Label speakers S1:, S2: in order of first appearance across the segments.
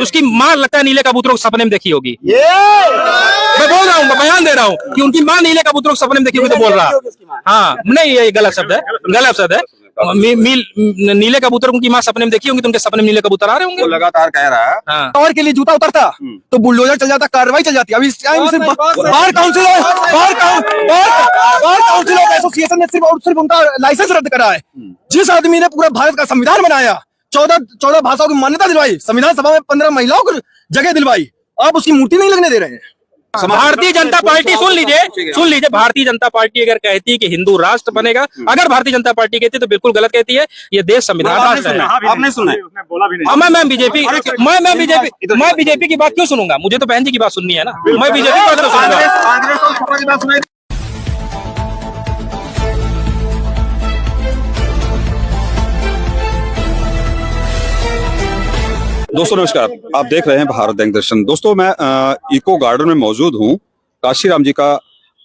S1: उसकी माँ लगता है नीले कबूतरों को सपने में देखी होगी। मैं बोल रहा हूँ, बयान दे रहा हूँ कि उनकी माँ नीले कबूतरों को सपने में देखी होगी तो बोल रहा। हाँ नहीं, ये गलत शब्द है, गलत शब्द है। नीले कबूतर उनकी माँ सपने में देखी होंगी तो उनके सपने में नीले कबूतर आ रहे होंगे।
S2: लगातार कह रहा है।
S1: हाँ।
S3: और के लिए जूता उतरता तो बुलडोजर चल जाता, कार्रवाई चल जाती। अभी इस टाइम सिर्फ बार काउंसिल एसोसिएशन ने सिर्फ उनका लाइसेंस रद्द करा है। जिस आदमी ने पूरा भारत का संविधान बनाया, 14 भाषाओं की मान्यता दिलवाई, संविधान सभा में 15 महिलाओं को जगह दिलवाई, आप उसकी मूर्ति नहीं लगने दे रहे हैं।
S1: भारतीय जनता पार्टी सुन लीजिए, भारतीय जनता पार्टी अगर कहती है कि हिंदू राष्ट्र बनेगा, अगर भारतीय जनता पार्टी कहती है तो बिल्कुल गलत कहती है। ये देश संविधान राष्ट्र है।
S2: आपने सुना?
S1: मैं बीजेपी की बात क्यों सुनूंगा? मुझे तो बहन जी की बात सुननी है ना, मैं बीजेपी की बात सुनूंगा।
S2: दोस्तों नमस्कार, आप देख रहे हैं भारत बैंक दर्शन। दोस्तों मैं इको गार्डन में मौजूद हूँ। काशीराम जी का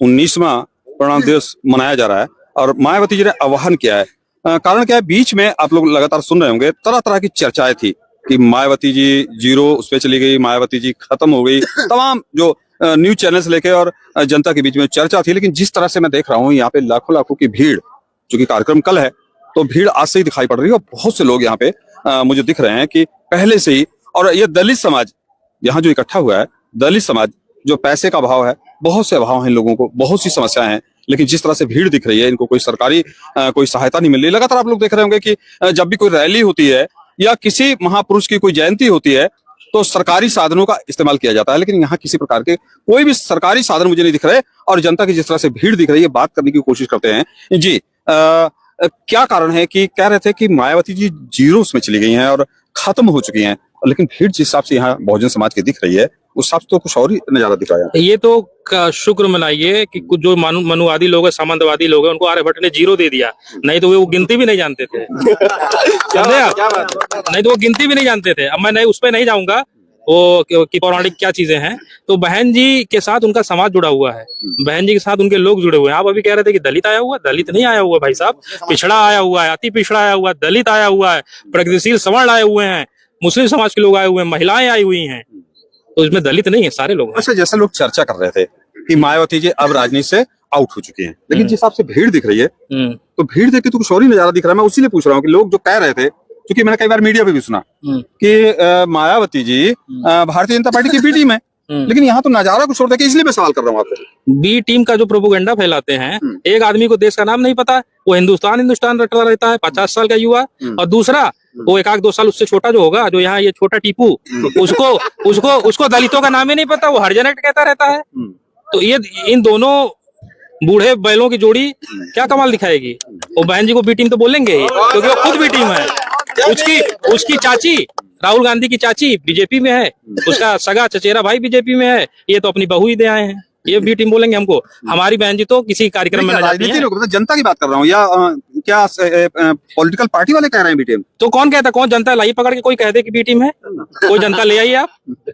S2: 19वां परिणाम दिवस मनाया जा रहा है और मायावती जी ने आह्वान किया है। कारण क्या है, बीच में आप लोग लगातार सुन रहे होंगे, तरह तरह की चर्चाएं थी कि मायावती जी जीरो उस पर चली गई, मायावती जी खत्म हो गई, तमाम जो न्यूज चैनल्स लेके और जनता के बीच में चर्चा थी। लेकिन जिस तरह से मैं देख रहा हूँ यहाँ पे लाखों लाखों की भीड़, चूंकि कार्यक्रम कल है तो भीड़ आज से ही दिखाई पड़ रही है और बहुत से लोग यहाँ पे मुझे दिख रहे हैं कि पहले से ही। और ये दलित समाज यहाँ जो इकट्ठा हुआ है, दलित समाज, जो पैसे का अभाव है, बहुत से अभाव हैं इन लोगों को, बहुत सी समस्याएं हैं, लेकिन जिस तरह से भीड़ दिख रही है, इनको कोई सरकारी कोई सहायता नहीं मिल रही। लगातार आप लोग देख रहे होंगे कि जब भी कोई रैली होती है या किसी महापुरुष की कोई जयंती होती है तो सरकारी साधनों का इस्तेमाल किया जाता है, लेकिन यहाँ किसी प्रकार के कोई भी सरकारी साधन मुझे नहीं दिख रहे। और जनता की जिस तरह से भीड़ दिख रही है, बात करने की कोशिश करते हैं जी। क्या कारण है कि कह रहे थे कि मायावती जी जीरोस में चली गई हैं और खत्म हो चुकी हैं, लेकिन भीड़ जिस हिसाब से यहाँ बहुजन समाज की दिख रही है उस हिसाब से तो कुछ और ही नजारा दिख रहा है।
S1: ये तो शुक्र मनाइए कि कुछ जो मनुवादी लोग हैं, सामंतवादी लोग हैं, उनको आर्यभट्ट ने जीरो दे दिया, नहीं तो वो गिनती भी नहीं जानते थे। नहीं तो वो गिनती भी नहीं जानते थे। अब मैं उस पर नहीं जाऊंगा वो कि पौराणिक क्या चीजें हैं। तो बहन जी के साथ उनका समाज जुड़ा हुआ है, बहन जी के साथ उनके लोग जुड़े हुए हैं। आप अभी कह रहे थे कि दलित आया हुआ, दलित नहीं आया हुआ भाई साहब, पिछड़ा आया हुआ है, अति पिछड़ा आया हुआ है, दलित आया हुआ है, प्रगतिशील सवर्ण आए हुए हैं, मुस्लिम समाज के लोग आए हुए हैं, महिलाएं आई हुई हैं, तो इसमें दलित नहीं है, सारे लोग।
S2: अच्छा, जैसे लोग चर्चा कर रहे थे कि मायावती जी अब राजनीति से आउट हो चुकी हैं, लेकिन जिस हिसाब से भीड़ दिख रही है तो भीड़ देख के तो कुछ और ही नजारा दिख रहा है। मैं उसी लिए पूछ रहा हूँ कि लोग जो कह रहे थे, क्योंकि मैंने कई बार मीडिया पे भी सुना कि मायावती जी भारतीय जनता पार्टी की बी टीम है, लेकिन यहाँ तो नजारा कुछ और था, इसलिए मैं सवाल कर रहा हूँ आपसे।
S1: बी टीम का जो प्रोपोगंडा फैलाते हैं, एक आदमी को देश का नाम नहीं पता, वो हिंदुस्तान रटता रहता है, 50 साल का युवा, और दूसरा वो 1-2 साल उससे छोटा जो होगा, जो यहाँ ये छोटा टीपू, उसको दलितों का नाम ही नहीं पता, वो हरिजन एक्ट कहता रहता है। तो ये इन दोनों बूढ़े बैलों की जोड़ी क्या कमाल दिखाएगी। वो बहन जी को बी टीम तो बोलेंगे क्योंकि वो खुद बी टीम है। उसकी चाची, राहुल गांधी की चाची बीजेपी में है, उसका सगा चचेरा भाई बीजेपी में है, ये तो अपनी बहू ही दे आए हैं, ये बी टीम बोलेंगे हमको। हमारी बहन जी तो किसी कार्यक्रम में
S2: राजनीति लोग, जनता की बात कर रहा हूँ, या क्या पॉलिटिकल पार्टी वाले कह रहे हैं बी टीम?
S1: तो कौन कहता, कौन जनता लाई पकड़ के कोई कह दे कि बी टीम है? कोई जनता ले आइए आप,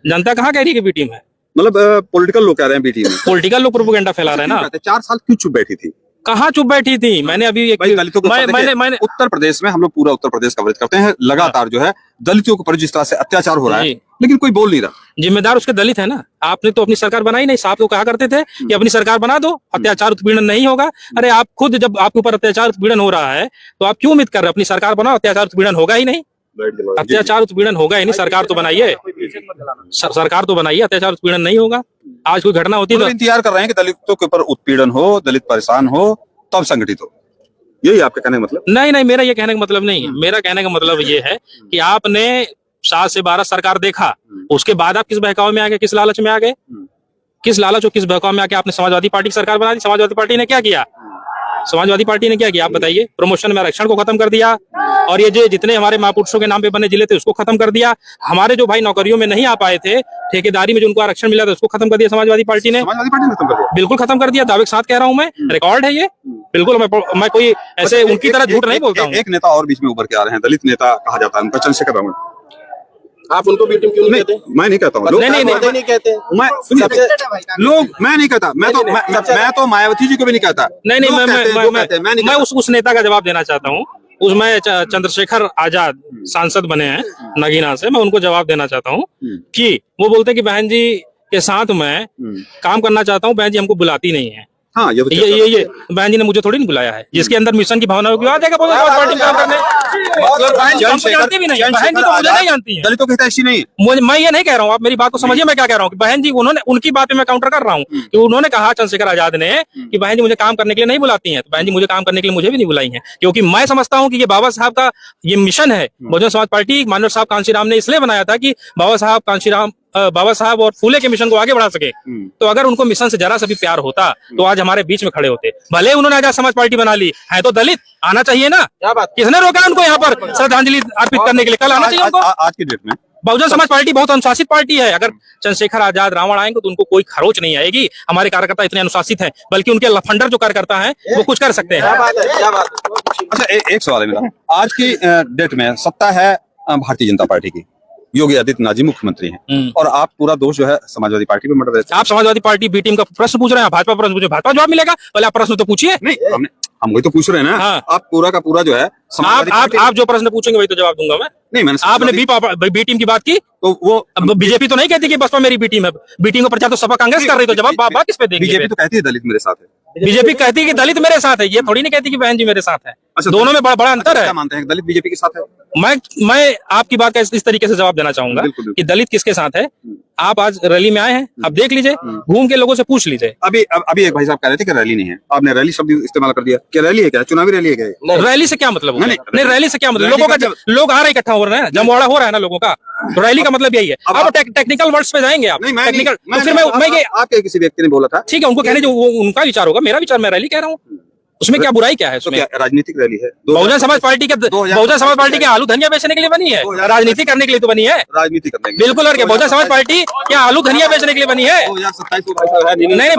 S1: जनता कहाँ कह रही है कि बी टीम है?
S2: मतलब पॉलिटिकल लोग कह रहे हैं बी टीम है।
S1: पॉलिटिकल लोग प्रोपेगेंडा फैला रहे हैं ना।
S2: 4 साल क्यों चुप बैठी थी?
S1: कहाँ चुप बैठी थी? मैंने अभी मैंने
S2: उत्तर प्रदेश में, हम लोग पूरा उत्तर प्रदेश कवरेज करते हैं, लगातार जो है दलितों के ऊपर जिस तरह से अत्याचार हो रहा है, लेकिन कोई बोल नहीं रहा।
S1: जिम्मेदार उसके दलित है ना। आपने तो अपनी सरकार बनाई नहीं, साहब तो कहा करते थे कि अपनी सरकार बना दो, अत्याचार उत्पीड़न नहीं होगा। अरे आप खुद जब आपके ऊपर अत्याचार उत्पीड़न हो रहा है तो आप क्यों उम्मीद कर रहे हैं अपनी सरकार बनाओ, अत्याचार उत्पीड़न होगा ही नहीं, अत्याचार उत्पीड़न होगा ही नहीं। सरकार तो बनाइए, सरकार तो बनाइए, अत्याचार उत्पीड़न नहीं होगा। आज कोई घटना होती है तो
S2: इंतजार कर रहे हैं कि दलितों के ऊपर उत्पीड़न हो, दलित परेशान हो, तब संगठित हो। यही आपका कहने का मतलब?
S1: नहीं, मेरा ये कहने का मतलब नहीं है। मेरा कहने का मतलब ये है कि आपने 7 से 12 सरकार देखा, उसके बाद आप किस बहकावे में आ गए, किस लालच में आ गए, किस लालच और किस बहकावे में आके आपने समाजवादी पार्टी की सरकार बना दी। समाजवादी पार्टी ने क्या किया? समाजवादी पार्टी ने क्या किया आप बताइए? प्रमोशन में आरक्षण को खत्म कर दिया, और ये जो जितने हमारे महापुरुषों के नाम पे बने जिले थे उसको खत्म कर दिया। हमारे जो भाई नौकरियों में नहीं आ पाए थे, ठेकेदारी में जो उनको आरक्षण मिला था उसको खत्म कर दिया समाजवादी पार्टी ने। बिल्कुल खत्म कर दिया, दावे के साथ कह रहा हूँ मैं, रिकॉर्ड है ये। बिल्कुल मैं कोई ऐसे उनकी तरह झूठ नहीं बोलता हूँ।
S2: एक नेता और बीच में उभर के आ रहे हैं, दलित नेता कहा जाता है उनका, चंद्रशेखर रावण।
S3: आप उनको बी टीम क्यों नहीं कहते?
S2: मैं नहीं कहता हूँ,
S3: नहीं कहते।
S2: मैं नहीं कहता, मैं तो मायावती जी को भी नहीं कहता।
S1: नहीं, मैं उस नेता का जवाब देना चाहता हूँ उसमें चंद्रशेखर आजाद सांसद बने हैं नगीना से, मैं उनको जवाब देना चाहता हूँ कि वो बोलते हैं कि बहन जी के साथ मैं काम करना चाहता हूँ, बहन जी हमको बुलाती नहीं है।
S2: हाँ, ये
S1: बहन जी ने मुझे थोड़ी नहीं बुलाया है, जिसके अंदर मिशन की भावना होगी आ जाएगा पार्टी में काम करने। बहन जी हमको जानती भी नहीं, बहन जी तो मुझे नहीं जानती है।
S2: दलितों की हितैषी नहीं,
S1: मैं ये नहीं कह रहा हूँ, आप मेरी बात को समझिए, मैं क्या कह रहा हूँ कि बहन जी उन्होंने, उनकी बात पे मैं काउंटर कर रहा हूँ कि उन्होंने कहा चंद्रशेखर आजाद ने कि बहन जी मुझे काम करने के लिए नहीं बुलाती हैं, तो बहन जी मुझे काम करने के लिए मुझे भी नहीं बुलाई है, क्योंकि मैं समझता हूँ कि ये बाबा साहब का ये मिशन है। बहुजन समाज पार्टी माननीय साहब कांशीराम ने इसलिए बनाया था कि बाबा साहब और फूले के मिशन को आगे बढ़ा सके। तो अगर उनको मिशन से जरा सा भी प्यार होता तो आज हमारे बीच में खड़े होते। भले उन्होंने आजाद समाज पार्टी बना ली है, तो दलित आना चाहिए ना। क्या बात, किसने रोका उनको यहाँ पर श्रद्धांजलि अर्पित करने के लिए? कल आना चाहिए उनको।
S2: आज की डेट में
S1: बहुजन समाज पार्टी बहुत अनुशासित पार्टी है। अगर चंद्रशेखर आजाद रावण आएंगे तो उनको कोई खरोच नहीं आएगी। हमारे कार्यकर्ता इतने अनुशासित हैं, बल्कि उनके लफंडर जो कार्यकर्ता हैं वो कुछ कर सकते हैं।
S2: अच्छा, एक सवाल है मेरा, आज की डेट में सत्ता है भारतीय जनता पार्टी की, योगी आदित्यनाथ जी मुख्यमंत्री हैं, और आप पूरा दोष जो है समाजवादी पार्टी पे मर रहे थे।
S1: आप समाजवादी पार्टी बी टीम का प्रश्न पूछ रहे हैं, भाजपा प्रश्न पूछे, भाजपा जवाब मिलेगा। पहले आप प्रश्न तो पूछिए।
S2: नहीं, हम वही तो पूछ रहे हैं ना।
S1: हाँ।
S2: आप पूरा का पूरा जो है
S1: आप जो प्रश्न पूछेंगे वही तो जवाब दूंगा मैं।
S2: नहीं, मैंने
S1: आपने बी टीम की बात की
S2: तो वो
S1: बीजेपी तो नहीं कहती कि बसपा मेरी बी टीम है। बी टीम का प्रचार तो सपा कांग्रेस कर रही, तो जवाब बात किस पे देंगे?
S2: बीजेपी तो कहती है दलित मेरे साथ है।
S1: बीजेपी कहती है कि दलित मेरे साथ है, ये थोड़ी नहीं कहती कि बहन जी मेरे साथ है।
S2: अच्छा,
S1: दोनों में बड़ा अंतर है।
S2: क्या मानते हैं दलित बीजेपी के साथ है?
S1: मैं आपकी बात का इस तरीके से जवाब देना चाहूंगा कि दलित किसके साथ है। आप आज रैली में आए हैं, आप देख लीजिए, घूम के लोगों से पूछ लीजिए।
S2: अभी एक भाई साहब कह रहे थे कि रैली नहीं है, आपने रैली शब्द इस्तेमाल कर दिया। क्या रैली है? क्या चुनावी रैली है? क्या
S1: रैली से क्या मतलब? नहीं, रैली से क्या मतलब? लोगों का लोग आ रहे इकट्ठा हो रहे हैं, जमवाड़ा हो रहा है ना लोगों का, तो रैली का मतलब यही है। अब टेक्निकल वर्ड्स पे जाएंगे आप? टेक्निकल तो फिर मैं
S2: आपके किसी व्यक्ति ने बोला था,
S1: ठीक है, उनको कहने जो उनका विचार होगा, मेरा विचार, मैं रैली कह रहा हूँ, उसमें क्या बुराई क्या है? उसमें
S2: राजनीतिक रैली है।
S1: बहुजन समाज पार्टी के आलू धनिया बेचने के लिए बनी है, राजनीति करने के लिए तो बनी है।
S2: राजनीति करने
S1: बिल्कुल, और क्या बहुजन समाज पार्टी क्या आलू धनिया बेचने के लिए बनी है? नहीं,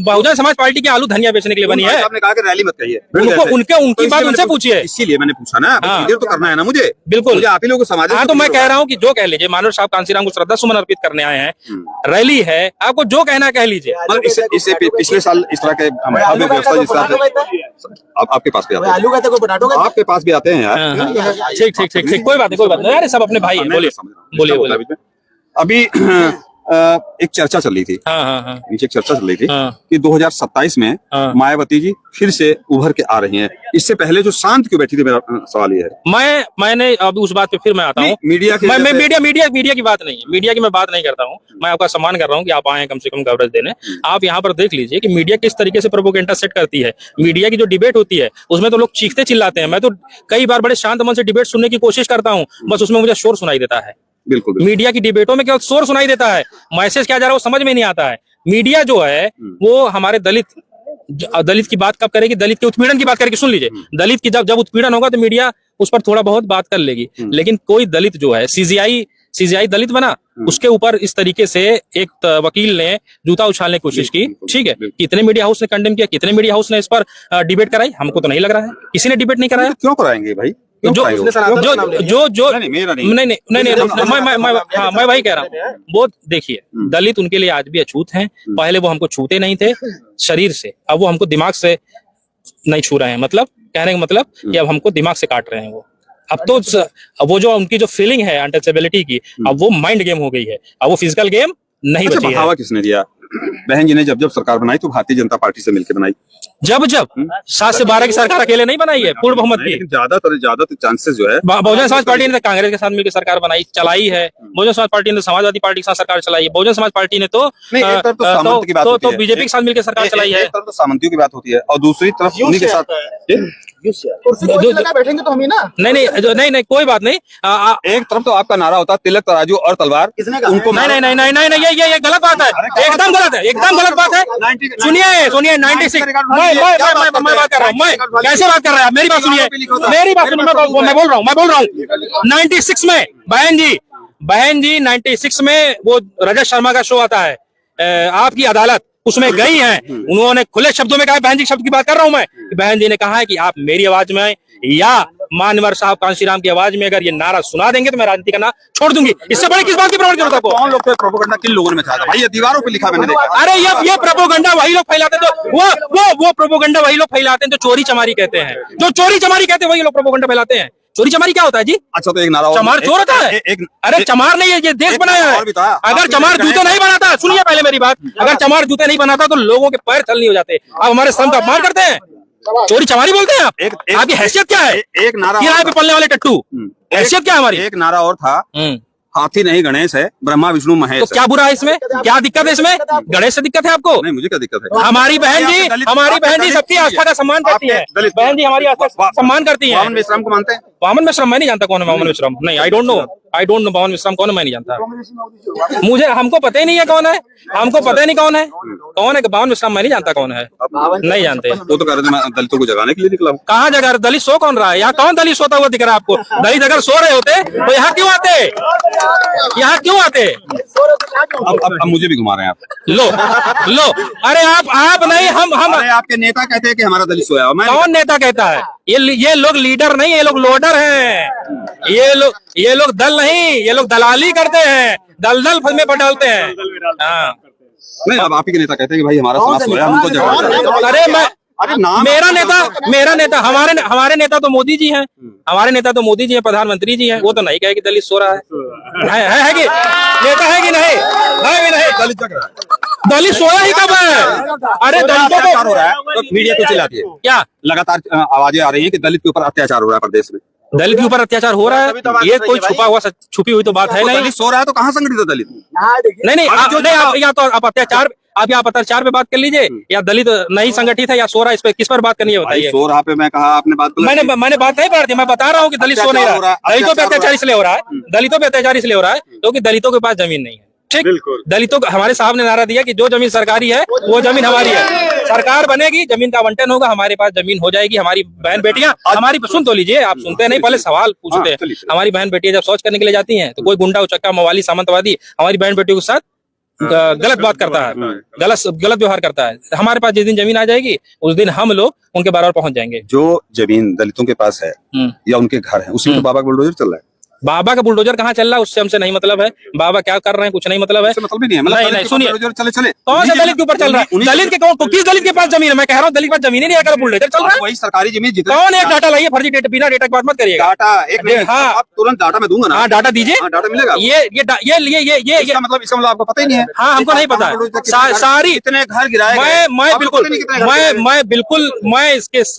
S1: बहुजन समाज पार्टी क्या आलू धनिया बेचने के लिए बनी है?
S2: आपने कहा कि रैली मत कहिए,
S1: उनकी बात उनसे पूछिए।
S2: इसीलिए मैंने पूछा ना, तो करना है ना मुझे।
S1: बिल्कुल,
S2: आप ही लोगों को समाज।
S1: हाँ, तो मैं कह रहा हूँ कि जो कह लीजिए, मानव साहब कांशीराम को श्रद्धा सुमन अर्पित करने आए हैं, रैली है, आपको जो कहना कह लीजिए।
S2: इससे पिछले साल इस तरह के व्यवस्था आपके पास भी आते हैं, आपके पास भी आते हैं यार।
S1: ठीक, कोई बात नहीं यार, सब अपने भाई हैं। बोलिए।
S2: अभी एक चर्चा चल रही थी, नीचे एक चर्चा चल रही थी कि 2027 में मायावती जी फिर से उभर के आ रही हैं। इससे पहले जो शांत क्यों बैठी थी, मेरा सवाल ये है।
S1: मैंने अब उस बात पे फिर मैं आता हूँ। मीडिया की बात नहीं है, मीडिया की मैं बात नहीं करता हूँ। मैं आपका सम्मान कर रहा हूँ कि आप आए कम से कम कवरेज देने। आप यहाँ पर देख लीजिए कि मीडिया किस तरीके से प्रोपोगेंडा सेट करती है। मीडिया की जो डिबेट होती है उसमें तो लोग चीखते चिल्लाते हैं। मैं तो कई बार बड़े शांत मन से डिबेट सुनने की कोशिश करता हूँ, बस उसमें मुझे शोर सुनाई देता है।
S2: बिल्कुल,
S1: मीडिया की डिबेटों में केवल शोर सुनाई देता है, मैसेज क्या जा रहा है वो समझ में नहीं आता है। मीडिया जो है वो हमारे दलित की बात कब करेगी? दलित के उत्पीड़न की बात करेगी। सुन लीजिए, दलित की जब उत्पीड़न होगा तो मीडिया उस पर थोड़ा बहुत बात कर लेगी, लेकिन कोई दलित जो है सीजीआई दलित बना, उसके ऊपर इस तरीके से एक वकील ने जूता उछालने की कोशिश की। ठीक है, कितने मीडिया हाउस ने कंडेम किया, कितने मीडिया हाउस ने इस पर डिबेट कराई? हमको तो नहीं लग रहा है किसी ने डिबेट नहीं कराया।
S2: क्यों कराएंगे भाई?
S1: मैं वही कह रहा हूँ। वो देखिए, दलित उनके लिए आज भी अछूत हैं। पहले वो हमको छूते नहीं थे शरीर से, अब वो हमको दिमाग से नहीं छू रहे हैं। मतलब कहने का मतलब कि अब हमको दिमाग से काट रहे हैं वो। अब तो वो जो उनकी जो फीलिंग है अनटचेबिलिटी की, अब वो माइंड गेम हो गई है, अब वो फिजिकल गेम नहीं बची है।
S2: बढ़ावा किसने दिया? बहन जी ने जब सरकार बनाई तो भारतीय जनता पार्टी से मिलकर बनाई।
S1: जब 7 से 12 की सरकार अकेले नहीं बनाई है, पूर्ण बहुमत की।
S2: ज्यादातर चांसेस जो है
S1: बहुजन समाज पार्टी ने कांग्रेस के साथ मिलकर सरकार बनाई, चलाई है। बहुजन समाज पार्टी ने समाजवादी पार्टी के साथ सरकार चलाई है। बहुजन समाज पार्टी ने तो बीजेपी के साथ मिलकर सरकार चलाई है।
S2: तो सामंतियों की बात होती है और दूसरी तरफ उन्हीं के साथ
S3: बैठेंगे तो हम ही ना।
S1: नहीं, कोई बात नहीं।
S2: एक तरफ तो आपका नारा होता है तिलक तराजू और तलवार,
S1: उनको नहीं, ये गलत बात है, एकदम गलत है, एकदम गलत बात है। सुनिए 96 मैं बात कर रहा हूँ। मैं कैसे बात कर रहा है? मेरी बात सुनिए, मैं बोल रहा हूँ 96 में बहन जी 96 में वो रजत शर्मा का शो आता है आपकी अदालत, उसमें गई हैं। उन्होंने खुले शब्दों में कहा, बहन जी शब्द की बात कर रहा हूं मैं, बहन जी ने कहा है कि आप मेरी आवाज में या मान्यवर साहब कांशीराम की आवाज में अगर ये नारा सुना देंगे तो मैं राजनीति करना छोड़ दूंगी। इससे बड़े किस बात की प्रमाण जरूरत है आपको?
S2: कौन लोग थे प्रोपेगेंडा, किन लोगों ने चाहा? भाई ये दीवारों पे लिखा मैंने देखा।
S1: अरे ये प्रोपोगंडा वही लोग फैलाते हैं तो वो प्रोपोगंडा वही लोग फैलाते हैं जो चोरी चमारी कहते हैं, जो चोरी चमारी कहते हैं वही लोग प्रोपोगंडा फैलाते हैं। चोरी चमारी क्या होता है जी?
S2: अच्छा तो एक नारा,
S1: चमार चोर होता है? अरे चमार नहीं, ये देश बनाया है। अगर चमार जूते नहीं बनाता, सुनिए पहले मेरी बात, अगर चमार जूते नहीं बनाता तो लोगों के पैर छल नहीं हो जाते। आप हमारे श्रम का अपमान करते हैं, चोरी चमारी बोलते हैं आप। आपकी हैसियत क्या है?
S2: एक नारा
S1: किराए पे पलने वाले टट्टू, हैसियत क्या है हमारी?
S2: एक नारा और था, हाथी नहीं गणेश है, ब्रह्मा विष्णु महेश।
S1: तो क्या बुरा है इसमें? क्या दिक्कत है इसमें? गणेश से दिक्कत है आपको?
S2: नहीं, मुझे क्या दिक्कत है?
S1: हमारी बहन जी सबकी आस्था का सम्मान करती है। बहन जी हमारी आस्था का सम्मान करती है।
S2: वामन मिश्रम को मानते हैं?
S1: वामन मिश्रम मैं नहीं जानता कौन है वामन मिश्रम। नहीं, आई डोंट नो वामन मिश्रम कौन है, मैं नहीं जानता। मुझे हमको पता ही नहीं है कौन है, हमको पता ही नहीं कौन है वामन मिश्रम, मैं नहीं जानता कौन है, नहीं जानते।
S2: वो तो कह रहे थे मैं दलितों को जगाने के लिए निकला हूँ।
S1: कहाँ जगह? दलित सो कौन रहा है यहाँ? कौन दलित सोता हुआ दिख रहा है आपको? दलित अगर सो रहे होते तो यहाँ क्यों आते? यहाँ क्यों आते?
S2: अब मुझे भी घुमा रहे हैं आप।
S1: लो अरे आप नहीं, हम
S2: अरे आपके नेता कहते हैं कि हमारा दलित सोया हुआ।
S1: कौन नेता कहता है? ये लोग लीडर नहीं, ये लोग लोडर हैं। ये लोग दल नहीं, ये लोग दलाली करते हैं, दलदल में बदलते हैं। हाँ
S2: नहीं, अब आप ही के नेता कहते हैं कि भाई हमारा समाज सोया, हमको जगाना।
S1: अरे मेरा नेता हमारे नेता तो मोदी जी हैं, हमारे नेता तो मोदी जी हैं, प्रधानमंत्री जी हैं। वो तो नहीं कहे कि दलित सो रहा है कि नेता है कि नहीं? है भी नहीं।
S2: दलित जग रहा है।
S1: दलित सोया ही कब है? अरे दलितों को
S2: हो रहा है तो मीडिया क्यों चिल्लाती है?
S1: क्या
S2: लगातार आवाजें आ रही है कि दलित के ऊपर अत्याचार हो रहा है प्रदेश में?
S1: दलित के ऊपर अत्याचार हो रहा है, ये कोई छुपी हुई तो बात है नहीं।
S2: दलित सो रहा है तो कहाँ संगठित है दलित?
S1: नहीं या तो आप अत्याचार, आप यहाँ अत्याचार पे बात कर लीजिए, या दलित नहीं संगठित है या सो रहा है, इस पे किस पर बात करनी है बताइए।
S2: सो रहा पे मैं कहा, आपने बात
S1: मैंने बात नहीं कर दी, मैं बता रहा हूँ कि दलित सो नहीं रहा। दलितों पे अत्याचार इसलिए हो रहा है, दलितों पे अत्याचार इसलिए हो रहा है क्योंकि दलितों के पास जमीन नहीं है। ठीक, दलितों को हमारे साहब ने नारा दिया कि जो जमीन सरकारी है वो जमीन हमारी है, सरकार बनेगी जमीन का आवंटन होगा, हमारे पास जमीन हो जाएगी। हमारी बहन बेटियां, हमारी सुन तो लीजिए, आप सुनते नहीं, पहले सवाल पूछते हैं। हमारी बहन बेटियां जब शौच करने के लिए जाती हैं तो कोई गुंडा उचक्का मवाली सामंतवादी हमारी बहन बेटियों के साथ गलत बात करता है, गलत व्यवहार करता है। हमारे पास जिस दिन जमीन आ जाएगी उस दिन हम लोग उनके बराबर पहुंच जाएंगे।
S2: जो जमीन दलितों के पास है या उनके घर है, उसमें तो बाबा का बुलडोजर चल रहा है।
S1: बाबा का बुलडोजर कहाँ चल रहा है उससे हमसे नहीं मतलब है। बाबा क्या कर रहे हैं कुछ नहीं मतलब है।
S2: मतलब भी नहीं है।
S1: नहीं सुनिए,
S2: चले
S1: कौन सा दलित के ऊपर चल रहा है? दलित के किस दलित के पास जमीन है? मैं कह रहा हूँ दलित के पास जमीन ही नहीं है, बुलडोजर चल रहा है।
S2: वही सरकारी जमीन जितनी।
S1: कौन एक डाटा लाइए, फर्जी डेटा, बिना डेटा की बात मत करिएगा।
S2: डाटा एक, हाँ तुरंत डाटा मैं दूंगा ना।
S1: हाँ डाटा दीजिए,
S2: डाटा मिलेगा।
S1: ये
S2: इसका मतलब आपको पता ही नहीं है।
S1: हाँ हमको नहीं पता सारी
S2: इतने घर गिराए।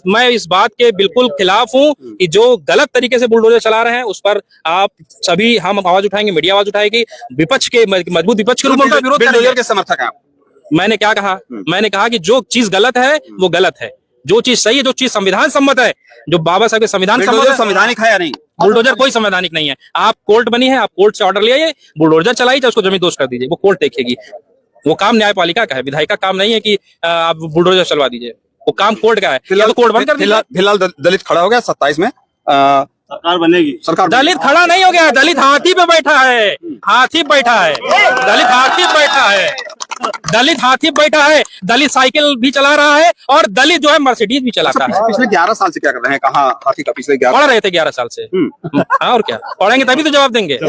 S1: मैं इस बात के बिल्कुल खिलाफ हूँ कि जो गलत तरीके से बुलडोजर चला रहे हैं उस पर आप सभी हम आवाज उठाएंगे, मीडिया आवाज उठाएगी, विपक्ष के मजबूत विपक्ष के रूप में उनका विरोध करेंगे।
S2: के समर्थक हैं आप।
S1: मैंने क्या कहा? मैंने कहा कि जो चीज गलत है वो गलत है, जो चीज सही है, जो चीज संविधान सम्मत है, जो बाबा साहब के संविधान सम्मत है।
S2: संवैधानिक है या नहीं?
S1: बुलडोजर कोई संवैधानिक नहीं है। आप कोर्ट बनी है, आप कोर्ट से ऑर्डर ले आइए, बुलडोजर चलाइए, उसको जमीन दोष कर दीजिए, वो कोर्ट देखेगी। वो काम न्यायपालिका का है, विधायिका का काम नहीं है कि आप बुलडोजर चलवा दीजिए, वो काम कोर्ट का है। तो कोर्ट बंद कर दीजिए।
S2: फिलहाल दलित खड़ा हो गया 27 में सरकार बनेगी। सरकार
S1: दलित खड़ा नहीं हो गया, दलित हाथी पे बैठा है, हाथी बैठा है, दलित हाथी बैठा है, दलित हाथी बैठा है, दलित साइकिल भी चला रहा है और दलित जो है मर्सिडीज भी चलाता है।
S2: पिछले 11 साल से क्या कर रहे हैं? कहाँ हाथी का पिछले 11
S1: पढ़ रहे थे 11 साल से। हाँ और क्या, पढ़ेंगे तभी तो जवाब देंगे।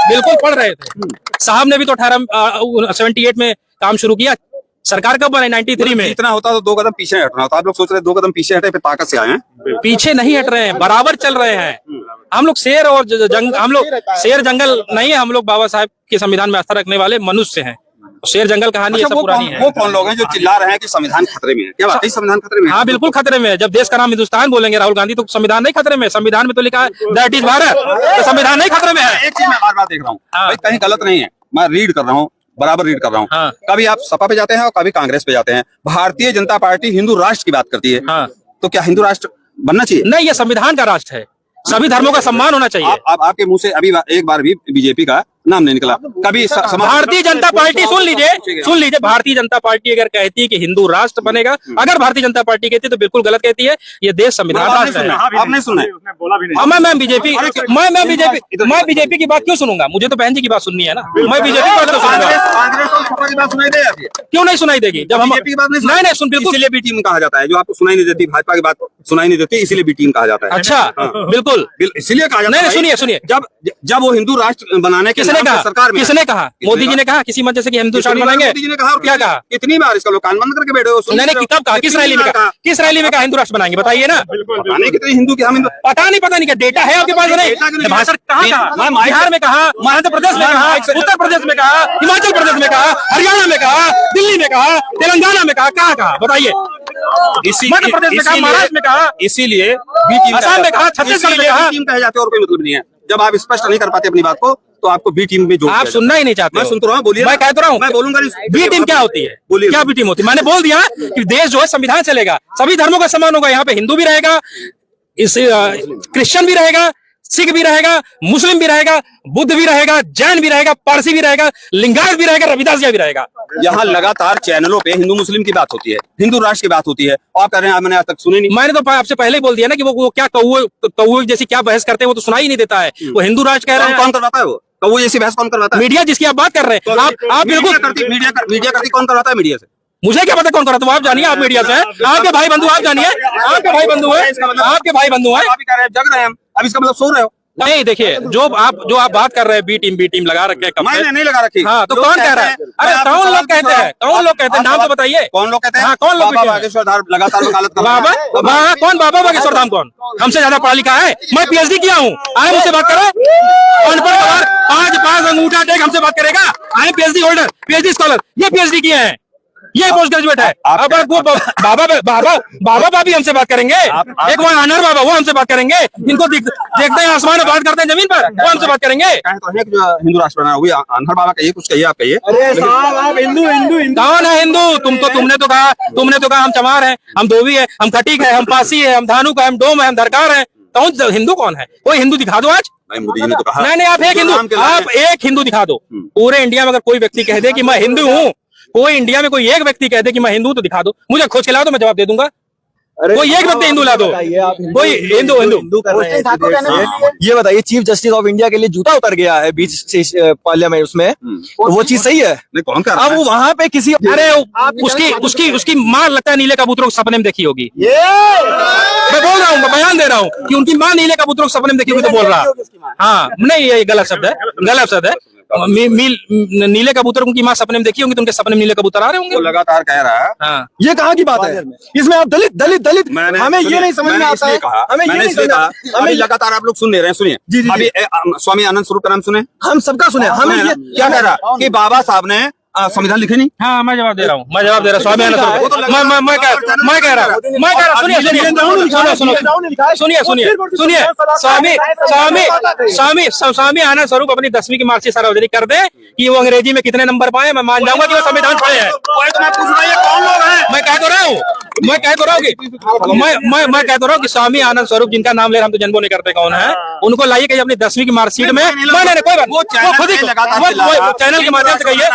S1: बिल्कुल पढ़ रहे थे। साहब ने भी तो 78 में काम शुरू किया। सरकार कब बने? 93 में।
S2: इतना होता तो 2 कदम पीछे हटना होता। आप लोग सोच रहे 2 कदम पीछे हटे, फिर ताकत से आए हैं।
S1: पीछे नहीं हट रहे हैं, बराबर चल रहे हैं। हम लोग शेर और हम लोग शेर जंगल नहीं है, हम लोग बाबा साहब के संविधान में आस्था रखने वाले मनुष्य हैं। शेर जंगल कहानी सब पुरानी है।
S2: वो कौन लोग हैं जो चिल्ला रहे हैं कि संविधान खतरे में है? क्या बात है, संविधान खतरे में है?
S1: हाँ बिल्कुल खतरे में है। जब देश का नाम हिंदुस्तान बोलेंगे राहुल गांधी तो संविधान नहीं खतरे में। संविधान में तो लिखा है दैट इज भारत, तो संविधान नहीं खतरे में है।
S2: एक चीज मैं बार-बार देख रहा हूँ, भाई कहीं गलत नहीं है, मैं रीड कर रहा हूँ, बराबर रीड कर रहा हूँ।
S1: हाँ।
S2: कभी आप सपा पे जाते हैं और कभी कांग्रेस पे जाते हैं। भारतीय जनता पार्टी हिंदू राष्ट्र की बात करती है।
S1: हाँ।
S2: तो क्या हिंदू राष्ट्र बनना चाहिए?
S1: नहीं, ये संविधान का राष्ट्र है, सभी धर्मों का सम्मान होना चाहिए।
S2: आपके मुंह से अभी एक बार भी बीजेपी का नाम नहीं निकला कभी।
S1: भारतीय जनता पार्टी सुन लीजिए, भारतीय जनता पार्टी अगर कहती है कि हिंदू राष्ट्र बनेगा, अगर भारतीय जनता पार्टी कहती है तो बिल्कुल गलत कहती है। ये देश संविधान राष्ट्र है।
S2: आपने सुना
S1: मैं बीजेपी की बात क्यों सुनूंगा? मुझे तो बहन जी की बात सुननी है ना, मैं बीजेपी की बात क्यों सुनूंगा? क्यों नहीं सुनाई देगी जब हम नहीं सुन, बिल्कुल
S2: इसीलिए बी टीम कहा जाता है, जो आपको सुनाई नहीं देती, भाजपा की बात सुनाई नहीं देती, इसीलिए बी टीम कहा जाता है।
S1: अच्छा, बिल्कुल
S2: इसीलिए कहा जाता है।
S1: सुनिए,
S2: जब वो हिंदू राष्ट्र बनाने के
S1: किसने कहा?
S2: सरकार में
S1: किसने कहा? मोदी जी ने कहा किसी मंच से कि हिंदू राष्ट्र बनाएंगे?
S2: मोदी जी ने कहा,
S1: क्या कहा?
S2: कितनी बार इसका लोग कान बंद करके बैठे हो?
S1: नहीं, कब कहा? किस रैली में कहा? किस रैली में कहा हिंदू राष्ट्र बनाएंगे? बताइए ना।
S2: कितने हिंदू के हम
S1: पता नहीं क्या डेटा है आपके पास? नहीं, भाषण कहाँ कहा? बिहार में कहा, मध्य प्रदेश में कहा, उत्तर प्रदेश में कहा, हिमाचल प्रदेश में कहा, हरियाणा में कहा, दिल्ली में कहा, तेलंगाना में कहा, कहाँ कहा? बताइए। मध्य प्रदेश में कहा, महाराष्ट्र में कहा,
S2: इसीलिए
S1: असम में कहा, छत्तीसगढ़ में कहा।
S2: टीम कहे जाते और कोई मतलब नहीं है। जब आप स्पष्ट नहीं कर पाते अपनी बात को तो आपको बी टीम में जोड़
S1: आप सुनना ही नहीं चाहते।
S2: मैं सुन तो रहा हूँ, बोलिए।
S1: मैं कह तो रहा हूँ,
S2: मैं बोलूंगा।
S1: बी टीम क्या होती है?
S2: बोलिए।
S1: क्या बी टीम होती है? मैंने बोल दिया कि देश जो है संविधान चलेगा, सभी धर्मों का सम्मान होगा। यहाँ पे हिंदू भी रहेगा, इस क्रिश्चियन भी रहेगा, सिख भी रहेगा, मुस्लिम भी रहेगा, बुद्ध भी रहेगा, जैन भी रहेगा, पारसी भी रहेगा, लिंगायत भी रहेगा, रविदासिया भी रहेगा।
S2: यहाँ लगातार चैनलों पे हिंदू मुस्लिम की बात होती है, हिंदू राष्ट्र की बात होती है, और आप कह रहे हैं मैंने आज तक सुनी नहीं।
S1: मैंने तो आपसे पहले ही बोल दिया ना कि वो क्या कौवे जैसी क्या बहस करते हैं, वो तो सुनाई नहीं देता है। वो हिंदू राष्ट्र कह रहे हैं।
S2: कौन करवाता है वो? कौवे जैसी बहस कौन करवाता है?
S1: मीडिया जिसकी आप बात कर रहे हैं। आप बिल्कुल
S2: मीडिया करती कौन करवाता है मीडिया से?
S1: मुझे क्या पता कौन कर रहा था? आप जानिए, आप मीडिया से हैं, आपके भाई बंधु, आप जानिए, आपके भाई बंधु है, आपके भाई बंधु है।
S2: आप ही कह रहे हैं जग रहे हैं, अब इसका मतलब सो रहे हो?
S1: नहीं, देखिए, जो आप बात कर रहे हैं, बी टीम लगा रखे हैं।
S2: मैंने नहीं लगा रखी।
S1: हाँ, तो कौन कह रहा है? अरे कौन लोग कहते हैं? कौन लोग कहते हैं? नाम तो बताइए।
S2: कौन लोग कहते हैं?
S1: हाँ, कौन लोग?
S2: बाबा बागेश्वर धाम लगातार वकालत कर रहे हैं।
S1: बाबा कौन? बाबा बागेश्वर धाम कौन? हमसे ज्यादा पढ़ा लिखा है? मैं पीएचडी किया हूँ, आए मुझसे बात करो। अनपढ़ पांच अंगूठा टेक हमसे बात करेगा? आए पीएचडी होल्डर, पीएचडी स्कॉलर, ये पीएचडी किए हैं, ये पोस्ट ग्रेजुएट है। अब वो बाबा भाभी हमसे बात करेंगे। एक वो अनहर बाबा, वो हमसे बात करेंगे। इनको देखते हैं आसमान में, बात करते हैं जमीन पर, वो हमसे बात करेंगे।
S2: हिंदू राष्ट्र बना हुआ अनहर बाबा कहिए, कुछ कहिए, आप कहिए।
S3: अरे साहब, आप हिंदू
S1: कौन है हिंदू? तुमने तो कहा हम चमार हैं, हम धोबी है, हम खटीक है, हम पासी है, हम धानुक है, हम डोम है, हम दरकार है। कौन हिंदू कौन है? कोई हिंदू दिखा दो आज।
S2: मोदी जी ने तो कहा।
S1: नहीं, आप एक हिंदू दिखा दो। पूरे इंडिया में अगर कोई व्यक्ति कह दे कि मैं हिंदू हूँ, कोई इंडिया में कोई एक व्यक्ति कह दे कि मैं हिंदू, तो दिखा दो, मुझे खोज के ला दो, मैं जवाब दे दूंगा। कोई एक व्यक्ति हिंदू ला दो, कोई हिंदू कर रहे हैं।
S3: ये बताइए, चीफ जस्टिस ऑफ इंडिया के लिए जूता उतर गया है बीच से पार्लियामेंट उसमें, तो वो चीज सही है?
S2: कौन कर रहा है?
S3: अब वहाँ पे किसी,
S1: अरे उसकी माँ लगता है नीले कबूतरों को सपने में देखी होगी। मैं बोल रहा हूँ, मैं बयान दे रहा हूँ कि उनकी माँ नीले कबूतरों को सपने में देखी होगी, तो बोल रहा। हाँ, नहीं, ये गलत शब्द है। नीले कबूतर उनकी माँ सपने में देखी होंगी, तो उनके सपने में नीले कबूतर आ रहे होंगे।
S2: वो लगातार कह रहा है।
S1: हाँ,
S3: ये कहाँ की बात है? इसमें आप दलित हमें ये नहीं समझ में आता है।
S2: मैंने इसलिए कहा, हमें लगातार आप लोग सुन ले रहे हैं। सुनिए, अभी स्वामी आनंद स्वरूप का नाम सुने?
S3: हम सबका सुने। हमें ये
S2: क्या कह रहा कि बाबा साहब ने संविधान लिखे नहीं?
S1: हाँ, मैं जवाब दे रहा हूँ। स्वामी आनंद स्वरूप, मैं कह रहा हूँ, सुनिए, स्वामी आनंद स्वरूप अपनी 10वीं की मार्कशीट सार्वजनिक कर दे कि वो अंग्रेजी में कितने नंबर पाए, मैं मान जाऊंगा कि वो संविधान पढ़े हैं।
S2: कौन लोग हैं?
S1: मैं कह तो रहा हूँ कि स्वामी आनंद स्वरूप, जिनका नाम ले रहा हम तो जन्मों नहीं करते कौन है, उनको लाइए कहीं अपनी 10वीं की मार्कशीट में। कोई बात, वो खुद ही चैनल के माध्यम से कहिए।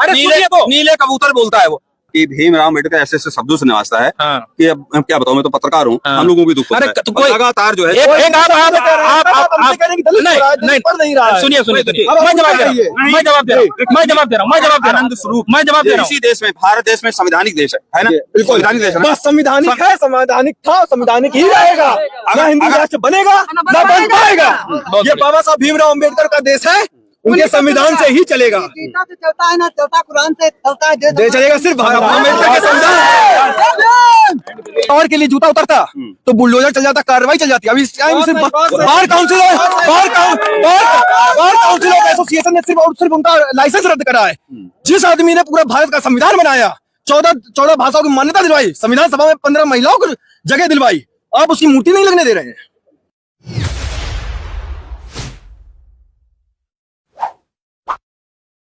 S1: अरे
S2: नीले कबूतर बोलता है वो कि भीमराव अम्बेडकर ऐसे शब्दों से नवाजता है कि अब क्या बताऊं, मैं तो पत्रकार हूँ, हम लोगों को भी दुख होता है। तो लगातार जो है
S1: सुनिए, मैं जवाब दे रहा हूँ।
S2: इसी देश में, भारत देश में संवैधानिक देश है ना? संवैधानिक देश है।
S3: बस संवैधानिक है, संवैधानिक था, संवैधानिक ही रहेगा। ना हिंदू राष्ट्र बनेगा, ना बन पाएगा। ये बाबा साहब भीमराव अम्बेडकर का देश है, उनके संविधान से ही चलेगा।
S4: गीता से चलता है ना, चलता कुरान से चलता है,
S3: देश चलेगा सिर्फ अम्बेडकर के संविधान। और के लिए जूता उतरता तो बुलडोजर चल जाता, कार्रवाई चल जाती। अभी सिर्फ बार काउंसिल एसोसिएशन ने सिर्फ उनका लाइसेंस रद्द करा है। जिस आदमी ने पूरा भारत का संविधान बनाया, 14 भाषाओं की मान्यता दिलवाई, संविधान सभा में 15 महिलाओं को जगह दिलवाई, आप उसकी मूर्ति नहीं लगने दे रहे हैं।